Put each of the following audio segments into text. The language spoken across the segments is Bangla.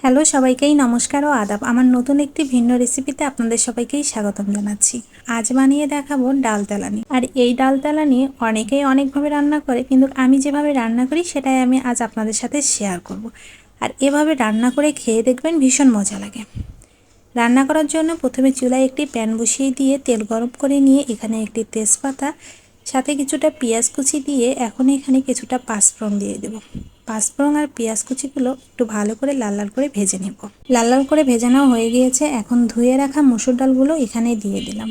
হ্যালো সবাইকেই নমস্কার ও আদাব। আমার নতুন একটি ভিন্ন রেসিপিতে আপনাদের সবাইকেই স্বাগতম জানাচ্ছি। আজ বানিয়ে দেখাবো ডাল তেলানি। আর এই ডাল তেলানি অনেকেই অনেকভাবে রান্না করে, কিন্তু আমি যেভাবে রান্না করি সেটাই আমি আজ আপনাদের সাথে শেয়ার করব। আর এভাবে রান্না করে খেয়ে দেখবেন ভীষণ মজা লাগে। রান্না করার জন্য প্রথমে চুলায় একটি প্যান বসিয়ে দিয়ে তেল গরম করে নিয়ে এখানে একটি তেজপাতা, সাথে কিছুটা পেঁয়াজ কুচি দিয়ে এখন এখানে কিছুটা পাঁচফোড়ন দিয়ে দেব। পাঁচফোড়ন আর পেঁয়াজ কুচিগুলো একটু ভালো করে লাল লাল করে ভেজে নেব। লাল লাল করে ভেজে নেওয়া হয়ে গিয়েছে। এখন ধুয়ে রাখা মসুর ডালগুলো এখানে দিয়ে দিলাম।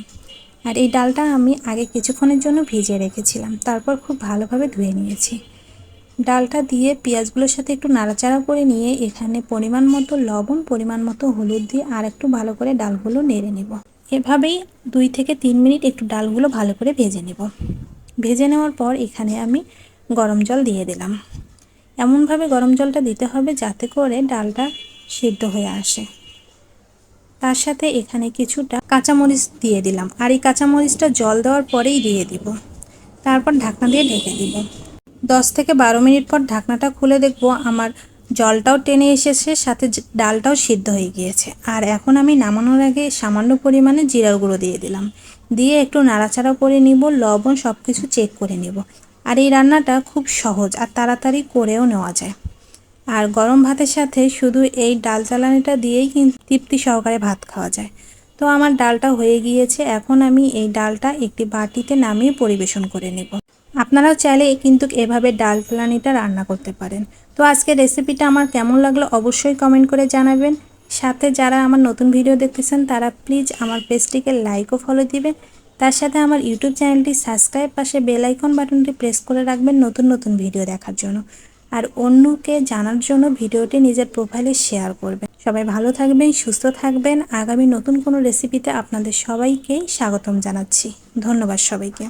আর এই ডালটা আমি আগে কিছুক্ষণের জন্য ভিজিয়ে রেখেছিলাম, তারপর খুব ভালোভাবে ধুয়ে নিয়েছি। ডালটা দিয়ে পেঁয়াজগুলোর সাথে একটু নাড়াচাড়া করে নিয়ে এখানে পরিমাণ মতো লবণ, পরিমাণ মতো হলুদ দিয়ে আর একটু ভালো করে ডালগুলো নেড়ে নেব। এভাবেই 2 থেকে 3 মিনিট একটু ডালগুলো ভালো করে ভেজে নেব। ভেজে নেওয়ার পর এখানে আমি গরম জল দিয়ে দিলাম। এমনভাবে গরম জলটা দিতে হবে যাতে করে ডালটা সিদ্ধ হয়ে আসে। তার সাথে এখানে কিছুটা কাঁচামরিচ দিয়ে দিলাম, আর এই কাঁচামরিচটা জল দেওয়ার পরেই দিয়ে দিব। তারপর ঢাকনা দিয়ে ঢেকে দিব। 10 থেকে 12 মিনিট পর ঢাকনাটা খুলে দেখব আমার জলটাও টেনে এসেছে, সাথে ডালটাও সিদ্ধ হয়ে গিয়েছে। আর এখন আমি নামানোর আগে সামান্য পরিমাণে জিরার গুঁড়ো দিয়ে দিলাম, দিয়ে একটু নাড়াচাড়া করে নিব, লবণ সব কিছু চেক করে নিব। আর এই রান্নাটা খুব সহজ আর তাড়াতাড়ি করেও নেওয়া যায়। আর গরম ভাতের সাথে শুধু এই ডাল চালানিটা দিয়েই কিন্তু তৃপ্তি সহকারে ভাত খাওয়া যায়। তো আমার ডালটা হয়ে গিয়েছে, এখন আমি এই ডালটা একটি বাটিতে নামিয়ে পরিবেশন করে নেব। আপনারাও চাইলে কিন্তু এভাবে ডাল তেলানিটা রান্না করতে পারেন। তো আজকের রেসিপিটা আমার কেমন লাগলো অবশ্যই কমেন্ট করে জানাবেন। সাথে যারা আমার নতুন ভিডিও দেখতেছেন তারা প্লিজ আমার পেজটিকে লাইক ও ফলো দিবেন। তার সাথে আমার ইউটিউব চ্যানেলটি সাবস্ক্রাইব, পাশে বেল আইকন বাটনটি প্রেস করে রাখবেন নতুন নতুন ভিডিও দেখার জন্য। আর অন্যকে জানার জন্য ভিডিওটি নিজের প্রোফাইলে শেয়ার করবেন। সবাই ভালো থাকবেন, সুস্থ থাকবেন। আগামী নতুন কোনো রেসিপিতে আপনাদের সবাইকেই স্বাগতম জানাচ্ছি। ধন্যবাদ সবাইকে।